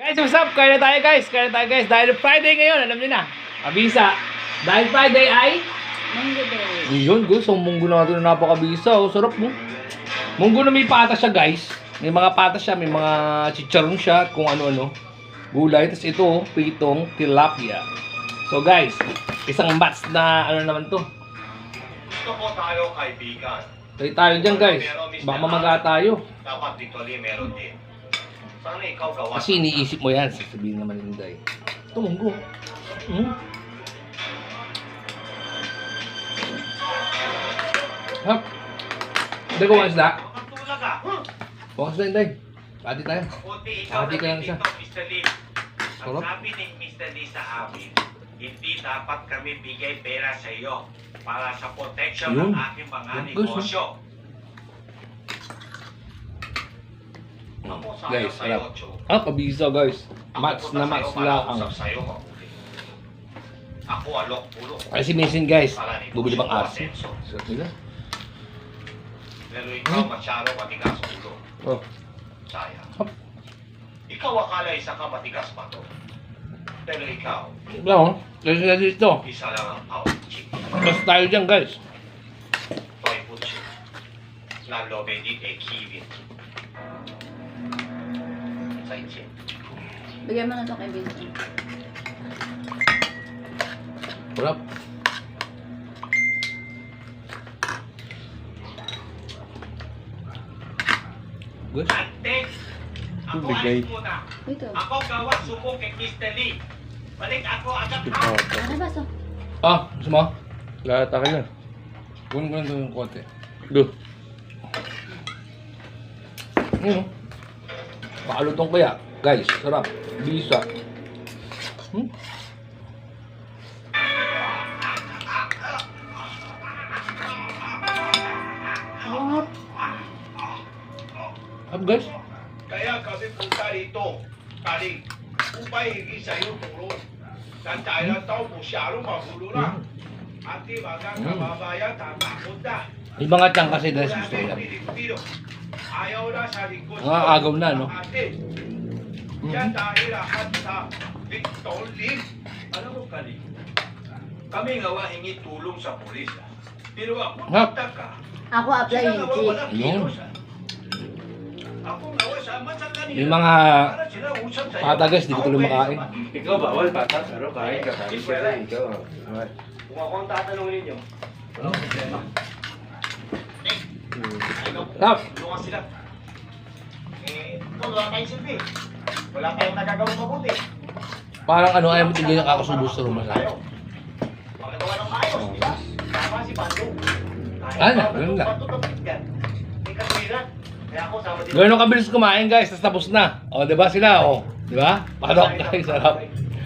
Guys, what's up? Kaya na tayo guys. Dahil Friday ngayon, alam niyo na. Abisa. Dahil Friday ay Munggo day. yun guys, ang munggo natin na napakabisa. Oh, sarap mo. Munggo na may patas siya guys. May mga patas siya, may mga chicharon siya, kung ano-ano. Gulay. Tapos ito, pitong tilapia. So guys, isang batch na ano naman to. Gusto ko tayo kaibigan. Tayo dyan guys. Baka mamaga tayo. Dapat dito meron din. Sana ikaw gawa. Kasi iniisip mo yan. Sasabihin naman ni Inday. Ito munggo. Hap. Hindi ko isda. Makatulog ka. Bukas na Inday. Pati tayo. Kunti ikaw Pati ka lang isa. Mr. Lee. Ang Sarap. sabi ni Mr. Lee sa amin, hindi dapat kami bigay pera sa iyo para sa protection Yun. ng aking mga Yun, guys, negosyo. Ako sayo Guys, sa'yo, sarap. Joe. Kabisa guys. Ako Mats punta na sa'yo mats para lang. usap sa'yo, mabuti. Ako alok, pulo. Ay si Mason guys. Para negosyo Bubili bang ko, aso? asenso. Sarap nila. Pero ikaw masyado matigas ulo. Oh. Sayang. Hop. Ikaw akala isa ka matigas pa to. Pero ikaw, Wala oh. Kasi na dito. isa lang ang pouch. Basta tayo dyan guys. Toy puchi. Lalo medit e kiwi. Sa ichi. Bigyan mo na ito kay Vincent. Sarap. Guys. Ante! Ako Bigay. ayos muna. Ito. Ako gawa suko kay Mr. Lee. Balik ako agad ha. Ano ba so? Gusto mo? Lahat ka yan. Kunin ko lang ito yung konti. Do. Pakalutong kaya. Guys, sarap. Bisa. Guys. Kaya kami punta rito. Kaling upay higi sa iyo tulong. Nantay lang tao po siya magulo na. Ati mga kababayan tatakot na. Yung mga tiyang kasi guys gusto yan. Ayaw na sa likod. Mga agaw na, no? Yan dahil lahat sa Victor Lee. Alam mo Kali, kami ngawa hingi tulong sa pulis. Pero ako Hap. ka. Ako apply Sila yung ngawa G. walang kilos. Ako ngawa sama sa kanila. Yung mga Para sila usap sa'yo. pata guys, di ko tuloy makain. Ikaw bawal patas, pero kain ka kain Hindi ka pwede. ikaw. Alright. Kung ako ang tatanungin ninyo, walang problema. Hap. Tulungan sila. Wala kayong silbi. Wala kayong nagagawang mabuti. Parang ano, ayaw mo tingin yung kakasubo sa rumah na. Pagkagawa ng maayos, di ba? Tama si Pando. Ganun lang. May katwiran. Kaya ako sama din. Gano'n kabilis kumain guys, tapos tapos na. O, di ba sila? O, di ba? Padok guys, sarap.